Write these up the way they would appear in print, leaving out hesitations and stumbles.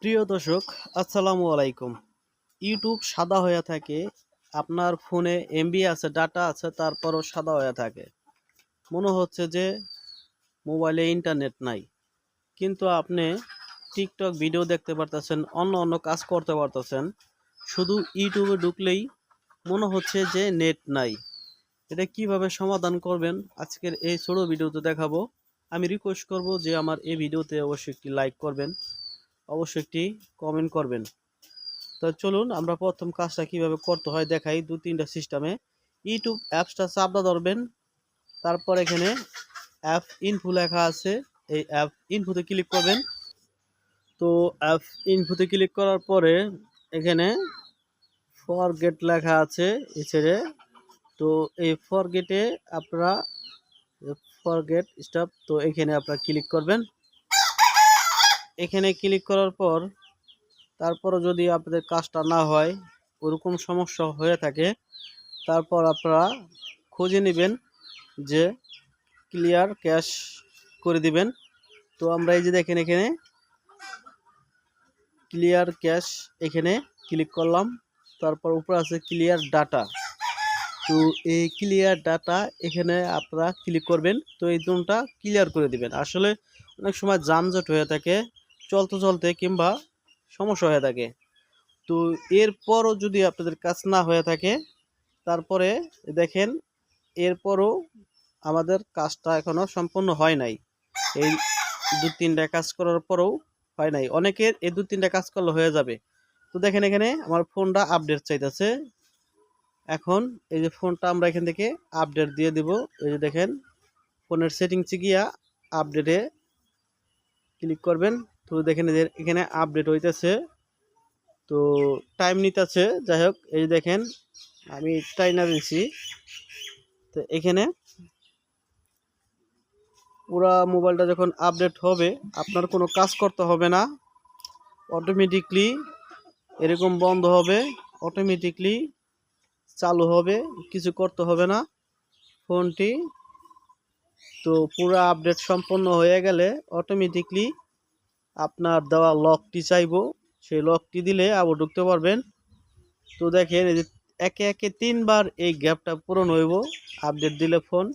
প্রিয় দর্শক, আসসালামু আলাইকুম। ইউটিউব সাদা হয়ে থাকে, আপনার ফোনে এমবি আছে, ডাটা আছে, তারপরও সাদা হয়ে থাকে। মনে হচ্ছে যে মোবাইলে ইন্টারনেট নাই, কিন্তু আপনি টিকটক ভিডিও দেখতে পারতেছেন, অন্য অন্য কাজ করতে পারতেছেন, শুধু ইউটিউবে ঢুকলেই মনে হচ্ছে যে নেট নাই। এটা কিভাবে সমাধান করবেন আজকের এই ছোট ভিডিওতে দেখাবো। আমি রিকোয়েস্ট করব যে আমার এই ভিডিওতে অবশ্যই একটি লাইক করবেন, অবশ্যই একটি কমেন্ট করবেন। তো চলুন আমরা প্রথম কাজটা কিভাবে করতে হয় দেখাই। দু তিনটা সিস্টেমে ইউটিউব অ্যাপসটা চাপটা ধরবেন, তারপর এখানে অ্যাপ ইনফো লেখা আছে, এই অ্যাপ ইনফোতে ক্লিক করবেন। তো অ্যাপ ইনফোতে ক্লিক করার পরে এখানে ফরগেট লেখা আছে এই ছেড়ে, তো এই ফরগেটে আপনারা ফরগেট স্টপ, তো এখানে আপনারা ক্লিক করবেন। এখানে ক্লিক করার পর তারপরও যদি আপনাদের কাজটা না হয়, ওরকম সমস্যা হয়ে থাকে, তারপর আপনারা খুঁজে নেবেন যে ক্লিয়ার ক্যাশ করে দিবেন। তো আমরা এই যে দেখেন এখানে ক্লিয়ার ক্যাশ, এখানে ক্লিক করলাম। তারপর উপরে আছে ক্লিয়ার ডাটা, তো এই ক্লিয়ার ডাটা এখানে আপনারা ক্লিক করবেন। তো এই জোনটা ক্লিয়ার করে দিবেন। আসলে অনেক সময় যানজট হয়ে থাকে চলতে চলতে, কিংবা সমস্যা হয়ে থাকে। তো এরপরও যদি আপনাদের কাজ না হয়ে থাকে, তারপরে দেখেন এরপরও আমাদের কাজটা এখনও সম্পূর্ণ হয় নাই। এই দু তিনটা কাজ করার পরেও হয় নাই। অনেকের এই দু তিনটা কাজ করলে হয়ে যাবে। তো দেখেন এখানে আমার ফোনটা আপডেট চাইতেছে। এখন এই যে ফোনটা আমরা এখান থেকে আপডেট দিয়ে দিব। এই যে দেখেন ফোনের সেটিংসে গিয়া আপডেটে ক্লিক করবেন। তো দেখেন এখানে আপডেট হইতেছে, তো টাইম নিতেছে। যাই হোক, এই যে দেখেন আমি টাইনার দিছি। তো এখানে পুরা মোবাইলটা যখন আপডেট হবে, আপনার কোনো কাজ করতে হবে না, অটোমেটিকলি এরকম বন্ধ হবে, অটোমেটিকলি চালু হবে, কিছু করতে হবে না ফোনটি। তো পুরো আপডেট সম্পন্ন হয়ে গেলে অটোমেটিকলি আপনার দেওয়া লকটি চাইবো, সেই লকটি দিলে আবার ঢুকতে পারবেন। তো দেখেন এই যে একে একে তিনবার এই গ্যাপটা পূরণ হইব আপডেট দিলে ফোন।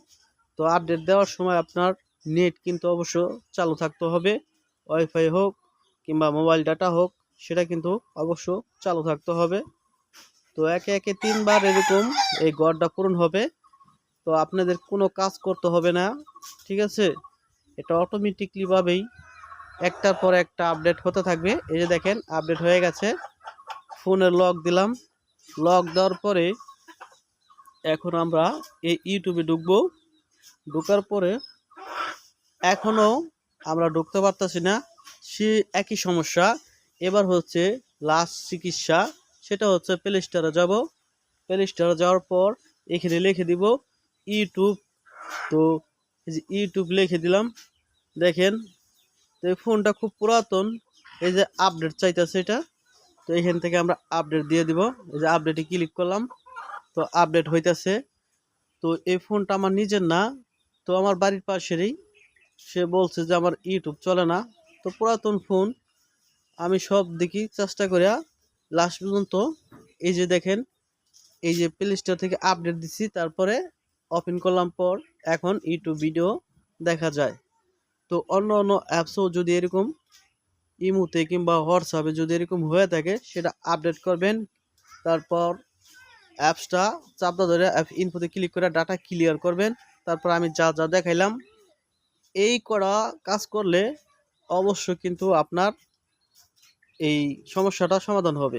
তো আপডেট দেওয়ার সময় আপনার নেট কিন্তু অবশ্য চালু থাকতে হবে, ওয়াইফাই হোক কিংবা মোবাইল ডাটা হোক, সেটা কিন্তু অবশ্য চালু থাকতে হবে। তো একে একে তিনবার এরকম এই গড়টা পূরণ হবে। তো আপনাদের কোনো কাজ করতে হবে না, ঠিক আছে? এটা অটোমেটিকলি ভাবেই একটার পর একটা আপডেট হতে থাকবে। এই যে দেখেন আপডেট হয়ে গেছে। ফোনের লক দিলাম, লক দেওয়ার পরে এখন আমরা এই ইউটিউবে ঢুকবো। ঢোকার পরে এখনও আমরা ঢুকতে পারতেছি না, সে একই সমস্যা। এবার হচ্ছে লাস্ট চিকিৎসা, সেটা হচ্ছে প্লে স্টোরে যাব। প্লে স্টোরে যাওয়ার পর এখানে লিখে দিব ইউটিউব। তো এই যে ইউটিউব লিখে দিলাম। দেখেন তো এই ফোনটা খুব পুরাতন, এই যে আপডেট চাইতেছে এটা। তো এখান থেকে আমরা আপডেট দিয়ে দিব। এই যে আপডেটে ক্লিক করলাম, তো আপডেট হইতেছে। তো এই ফোনটা আমার নিজের না, তো আমার বাড়ির পাশেরই। সে বলছে যে আমার ইউটিউব চলে না। তো পুরাতন ফোন, আমি সব দেখি চেষ্টা করিয়া লাস্ট পর্যন্ত এই যে দেখেন এই যে প্লে স্টোর থেকে আপডেট দিছি, তারপরে ওপেন করলাম পর এখন ইউটিউব ভিডিও দেখা যায়। তো অন্য অন্য অ্যাপসও যদি এরকম ইমুতে কিংবা হোয়াটসঅ্যাপে যদি এরকম হয়ে থাকে, সেটা আপডেট করবেন। তারপর অ্যাপসটা চাপটা ধরে অ্যাপ ইনফোতে ক্লিক করে ডাটা ক্লিয়ার করবেন। তারপর আমি যা যা দেখাইলাম এই করা কাজ করলে অবশ্যই কিন্তু আপনার এই সমস্যাটা সমাধান হবে।